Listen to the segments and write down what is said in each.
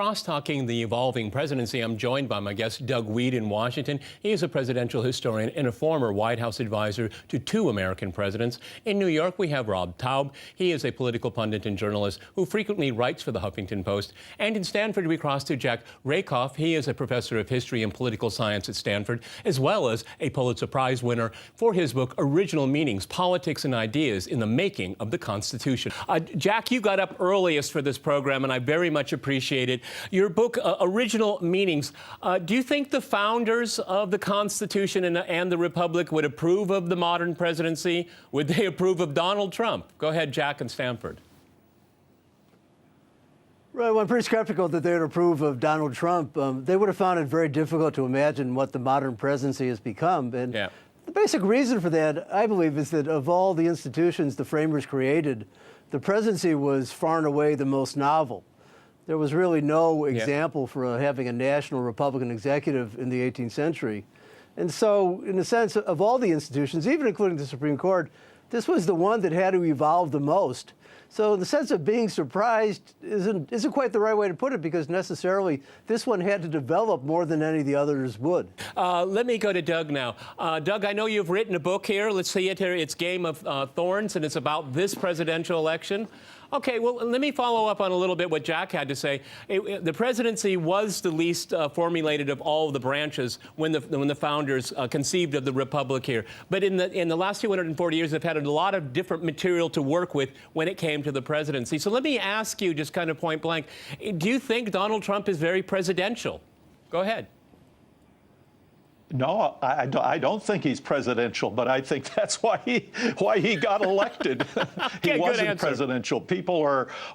CrossTalking the Evolving Presidency. I'm joined by my guest, Doug Wead in Washington. He is a presidential historian and a former White House advisor to two American presidents. In New York, we have Rob Taub. He is a political pundit and journalist who frequently writes for the Huffington Post. And in Stanford, we cross to Jack Rakoff. He is a professor of history and political science at Stanford, as well as a Pulitzer Prize winner for his book, Original Meanings, Politics and Ideas in the Making of the Constitution. Jack, you got up earliest for this program, and I very much appreciate it. Your book, Original Meanings, do you think the founders of the Constitution and the Republic would approve of the modern presidency? Would they approve of Donald Trump? Go ahead, Jack in Stanford. Right, well, I'm pretty skeptical that they would approve of Donald Trump. They would have found it very difficult to imagine what the modern presidency has become. And the basic reason for that, I believe, is that of all the institutions the framers created, the presidency was far and away the most novel. There was really no example for having a national Republican executive in the 18th century. And so, in a sense, of all the institutions, even including the Supreme Court, this was the one that had to evolve the most. So the sense of being surprised isn't quite the right way to put it, because necessarily this one had to develop more than any of the others would. Let me go to Doug now. Doug, I know you've written a book here. Let's see it here. It's Game of Thorns, and it's about this presidential election. Okay, well, let me follow up on a little bit what Jack had to say. The presidency was the least formulated of all the branches when the founders conceived of the republic here. But in the last 240 years, they've had a lot of different material to work with when it came to the presidency. So let me ask you, just kind of point blank, do you think Donald Trump is very presidential? Go ahead. No, I don't think he's presidential, but I think that's why he got elected. He wasn't presidential. People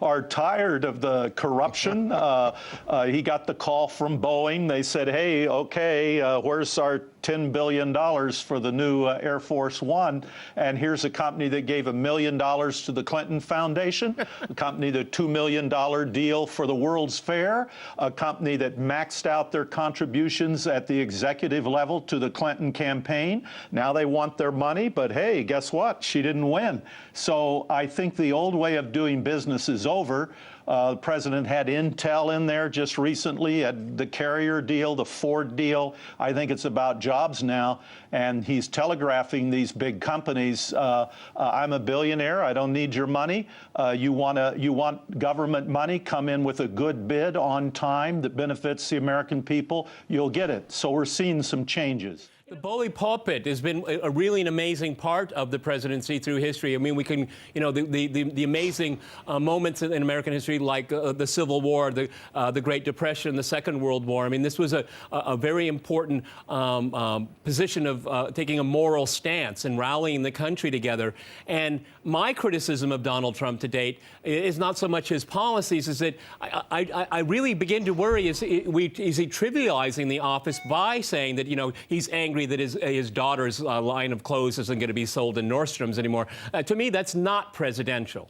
are tired of the corruption. He got the call from Boeing. They said, "Hey, okay, where's our $10 billion for the new Air Force One?" And here's a company that gave $1 million to the Clinton Foundation, a company that $2 million deal for the World's Fair, a company that maxed out their contributions at the executive level to the Clinton campaign. Now they want their money, but hey, guess what? She didn't win. So I think the old way of doing business is over. The president had Intel in there just recently, had the Carrier deal, the Ford deal. I think it's about jobs now, and he's telegraphing these big companies, I'm a billionaire, I don't need your money. You want government money, come in with a good bid on time that benefits the American people, you'll get it. So we're seeing some changes. The bully pulpit has been a really an amazing part of the presidency through history. I mean, we can, you know, the amazing moments in American history, like the Civil War, the Great Depression, the Second World War. I mean, this was a very important position of taking a moral stance and rallying the country together. And my criticism of Donald Trump to date is not so much his policies, is that I really begin to worry, is he trivializing the office by saying that, you know, he's angry that his daughter's line of clothes isn't going to be sold in Nordstrom's anymore. To me, that's not presidential.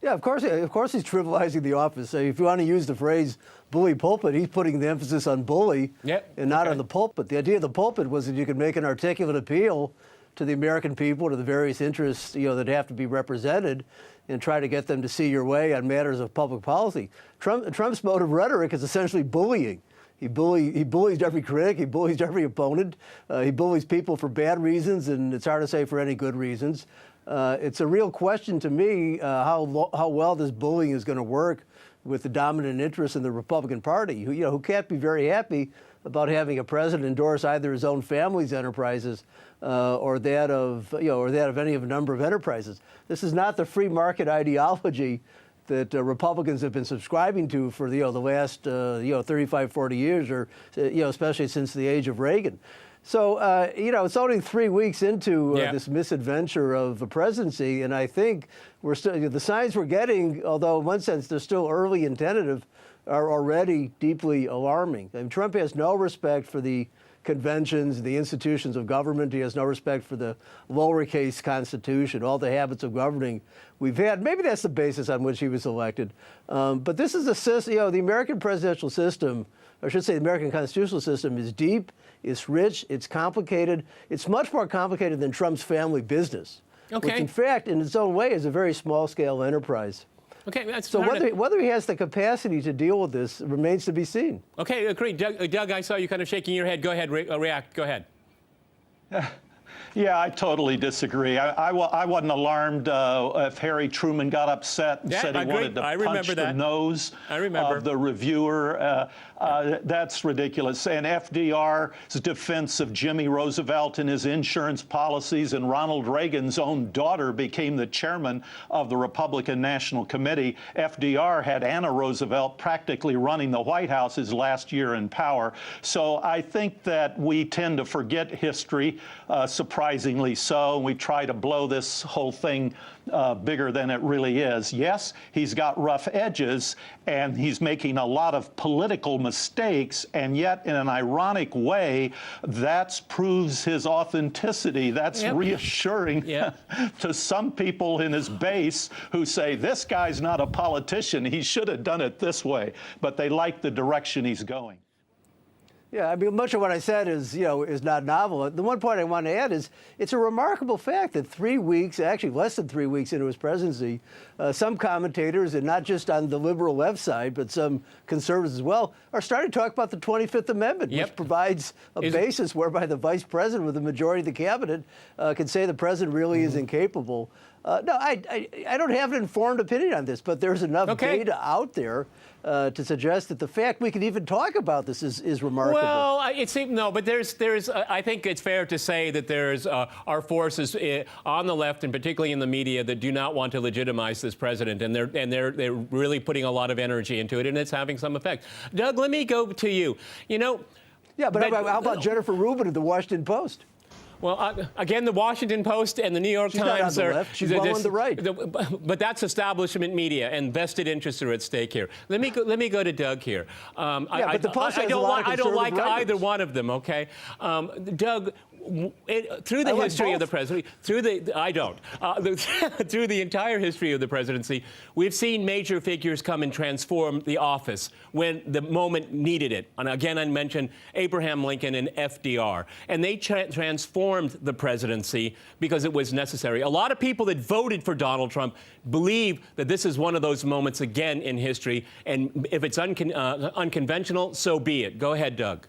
Yeah, of course he's trivializing the office. If you want to use the phrase bully pulpit, he's putting the emphasis on bully and not on the pulpit. The idea of the pulpit was that you could make an articulate appeal to the American people, to the various interests, you know, that have to be represented, and try to get them to see your way on matters of public policy. Trump's mode of rhetoric is essentially bullying. He bullies every critic. He bullies every opponent. He bullies people for bad reasons, and it's hard to say for any good reasons. It's a real question to me how well this bullying is going to work with the dominant interests in the Republican Party, who can't be very happy about having a president endorse either his own family's enterprises or that of any of a number of enterprises. This is not the free market ideology that Republicans have been subscribing to for the last 35, 40 years, or especially since the age of Reagan. So it's only 3 weeks into this misadventure of the presidency, and I think we're still the signs we're getting, although in one sense they're still early and tentative, are already deeply alarming. I mean, Trump has no respect for the conventions, the institutions of government. He has no respect for the lowercase Constitution, all the habits of governing we've had. Maybe that's the basis on which he was elected. But this is a system, the American presidential system, or I should say the American constitutional system, is deep, it's rich, it's complicated. It's much more complicated than Trump's family business, which in fact, in its own way, is a very small-scale enterprise. Okay, that's so whether he has the capacity to deal with this remains to be seen. Okay, agreed. Doug, I saw you kind of shaking your head. Go ahead, react. Go ahead. Yeah, I totally disagree. I wasn't alarmed if Harry Truman got upset and said he wanted to punch the nose of the reviewer. That's ridiculous. And FDR's defense of Jimmy Roosevelt and his insurance policies, and Ronald Reagan's own daughter became the chairman of the Republican National Committee. FDR had Anna Roosevelt practically running the White House his last year in power. So I think that we tend to forget history, surprisingly so. We try to blow this whole thing bigger than it really is. Yes, he's got rough edges, and he's making a lot of political mistakes, and yet in an ironic way, that proves his authenticity. That's reassuring to some people in his base who say, this guy's not a politician, he should have done it this way, but they like the direction he's going. Yeah, I mean, much of what I said is, is not novel. The one point I want to add is it's a remarkable fact that 3 weeks, actually less than 3 weeks into his presidency, some commentators, and not just on the liberal left side, but some conservatives as well, are starting to talk about the 25th Amendment, which provides a basis whereby the vice president with the majority of the cabinet can say the president really is incapable. No, I don't have an informed opinion on this, but there's enough data out there to suggest that the fact we can even talk about this is remarkable. Well, it seems no, but there's I think it's fair to say that there's our forces on the left, and particularly in the media, that do not want to legitimize this president, and they're really putting a lot of energy into it, and it's having some effect. Doug, let me go to you. Yeah, but how about Jennifer Rubin of the Washington Post? Well, again, the Washington Post and the New York Times not on the left. She's well on the right. But that's establishment media, and vested interests are at stake here. Let me go to Doug here. But the Post has a lot of I don't like writers. either one of them. Okay, Doug. Through the history of the presidency, through the entire history of the presidency, we've seen major figures come and transform the office when the moment needed it. And again, I mentioned Abraham Lincoln and FDR, and they transformed the presidency because it was necessary. A lot of people that voted for Donald Trump believe that this is one of those moments again in history, and if it's unconventional, so be it. Go ahead, Doug.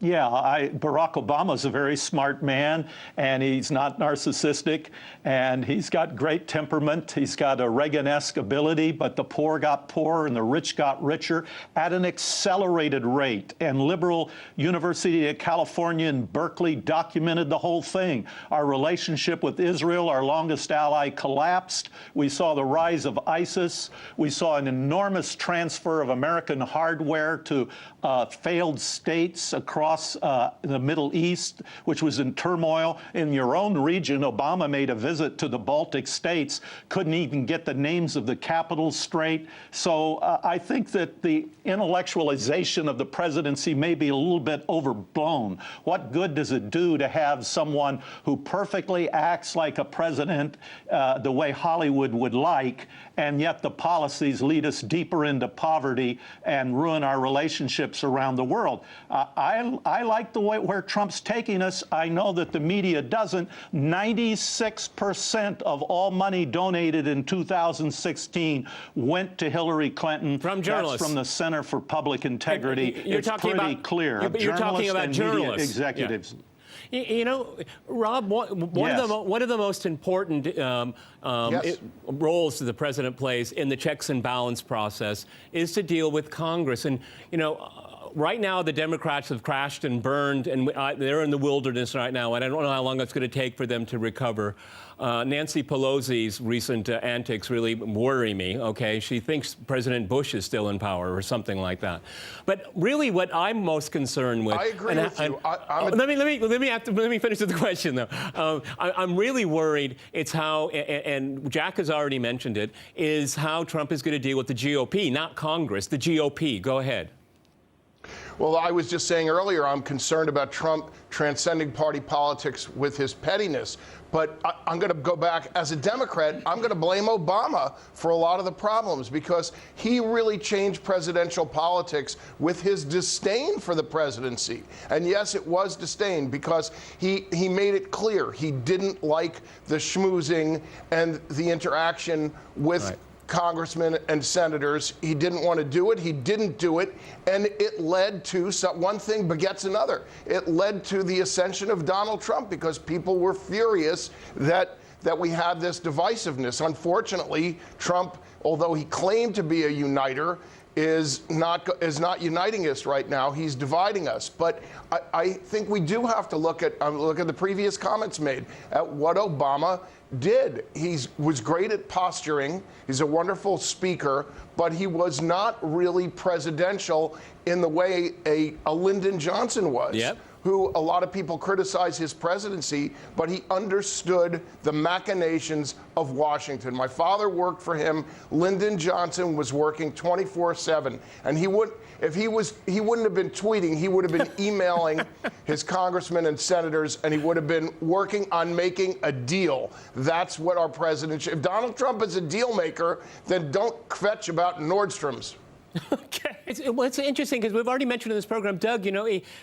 Yeah, Barack Obama's a very smart man, and he's not narcissistic, and he's got great temperament. He's got a Reagan-esque ability, but the poor got poorer and the rich got richer at an accelerated rate. And liberal University of California in Berkeley documented the whole thing. Our relationship with Israel, our longest ally, collapsed. We saw the rise of ISIS. We saw an enormous transfer of American hardware to failed states across the Middle East, which was in turmoil. In your own region, Obama made a visit to the Baltic states, couldn't even get the names of the capitals straight. So I think that the intellectualization of the presidency may be a little bit overblown. What good does it do to have someone who perfectly acts like a president the way Hollywood would like, and yet the policies lead us deeper into poverty and ruin our relationships around the world? I like the way where Trump's taking us. I know that the media doesn't. 96% of all money donated in 2016 went to Hillary Clinton. From journalists. That's from the Center for Public Integrity. You're it's pretty clear. You're talking about journalists. Executives. Yeah. Rob, one of the most important roles that the president plays in the checks and balance process is to deal with Congress. And, right now, the Democrats have crashed and burned, and they're in the wilderness right now, and I don't know how long it's going to take for them to recover. Nancy Pelosi's recent antics really worry me, okay? She thinks President Bush is still in power or something like that. But really what I'm most concerned with... I agree with you. Let me finish with the question, though. I'm really worried it's how, and Jack has already mentioned it, is how Trump is going to deal with the GOP, not Congress, the GOP. Go ahead. Well, I was just saying earlier, I'm concerned about Trump transcending party politics with his pettiness. But I'm going to go back. As a Democrat, I'm going to blame Obama for a lot of the problems, because he really changed presidential politics with his disdain for the presidency. And yes, it was disdain, because he made it clear he didn't like the schmoozing and the interaction with congressmen and senators. He didn't want to do it. He didn't do it. And it led to one thing begets another. It led to the ascension of Donald Trump, because people were furious that we had this divisiveness. Unfortunately, Trump, although he claimed to be a uniter, is not uniting us right now. He's dividing us. But I think we do have to look at the previous comments made at what Obama did. He was great at posturing. He's a wonderful speaker, but he was not really presidential in the way a Lyndon Johnson was. Yep. Who a lot of people criticize his presidency, but he understood the machinations of Washington. My father worked for him. Lyndon Johnson was working 24/7, and he wouldn't have been tweeting. He would have been emailing his congressmen and senators, and he would have been working on making a deal. That's what our president should. If Donald Trump is a deal maker, then don't fetch about Nordstrom's. Okay. It's interesting, because we've already mentioned in this program, Doug,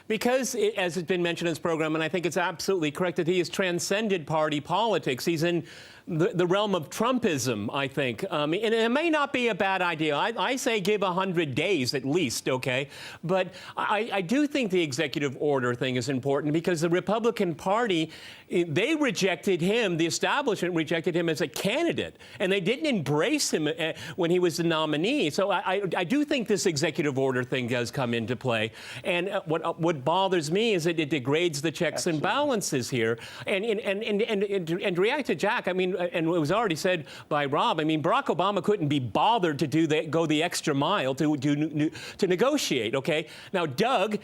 because as has been mentioned in this program, and I think it's absolutely correct, that he has transcended party politics. He's in the realm of Trumpism, I think. And it may not be a bad idea. I say give 100 days at least, okay? But I do think the executive order thing is important, because the Republican Party, they rejected him, the establishment rejected him as a candidate, and they didn't embrace him when he was the nominee. So I do think this executive order thing does come into play. And what bothers me is that it degrades the checks and balances here. And to react to Jack, I mean, and it was already said by Rob, I mean, Barack Obama couldn't be bothered to go the extra mile to negotiate, okay? Now, Doug,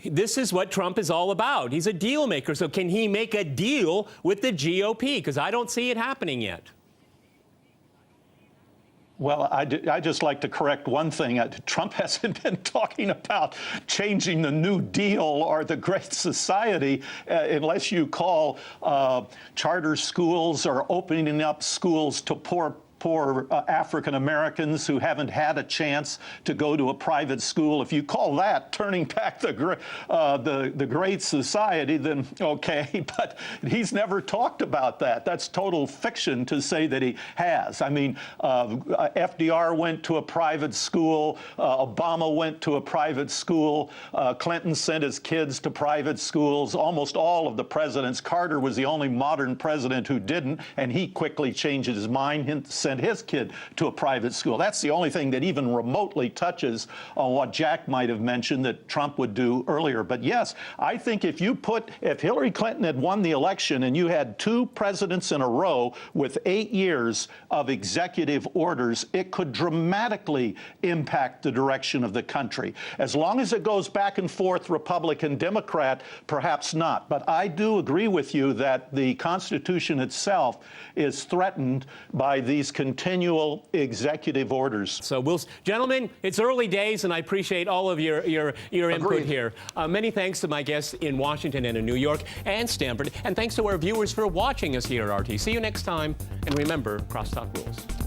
this is what Trump is all about. He's a deal maker. So can he make a deal with the GOP? Because I don't see it happening yet. Well, I just like to correct one thing. Trump hasn't been talking about changing the New Deal or the Great Society unless you call charter schools or opening up schools to poor African Americans who haven't had a chance to go to a private school. If you call that turning back the Great Society, then okay. But he's never talked about that. That's total fiction to say that he has. I mean, FDR went to a private school. Obama went to a private school. Clinton sent his kids to private schools. Almost all of the presidents. Carter was the only modern president who didn't, and he quickly changed his mind. Sent his kid to a private school. That's the only thing that even remotely touches on what Jack might have mentioned that Trump would do earlier. But yes, I think if Hillary Clinton had won the election and you had 2 presidents in a row with 8 years of executive orders, it could dramatically impact the direction of the country. As long as it goes back and forth, Republican, Democrat, perhaps not. But I do agree with you that the Constitution itself is threatened by these continual executive orders. So gentlemen, it's early days, and I appreciate all of your input here. Many thanks to my guests in Washington and in New York and Stanford, and thanks to our viewers for watching us here at RT. See you next time, and remember, Crosstalk rules.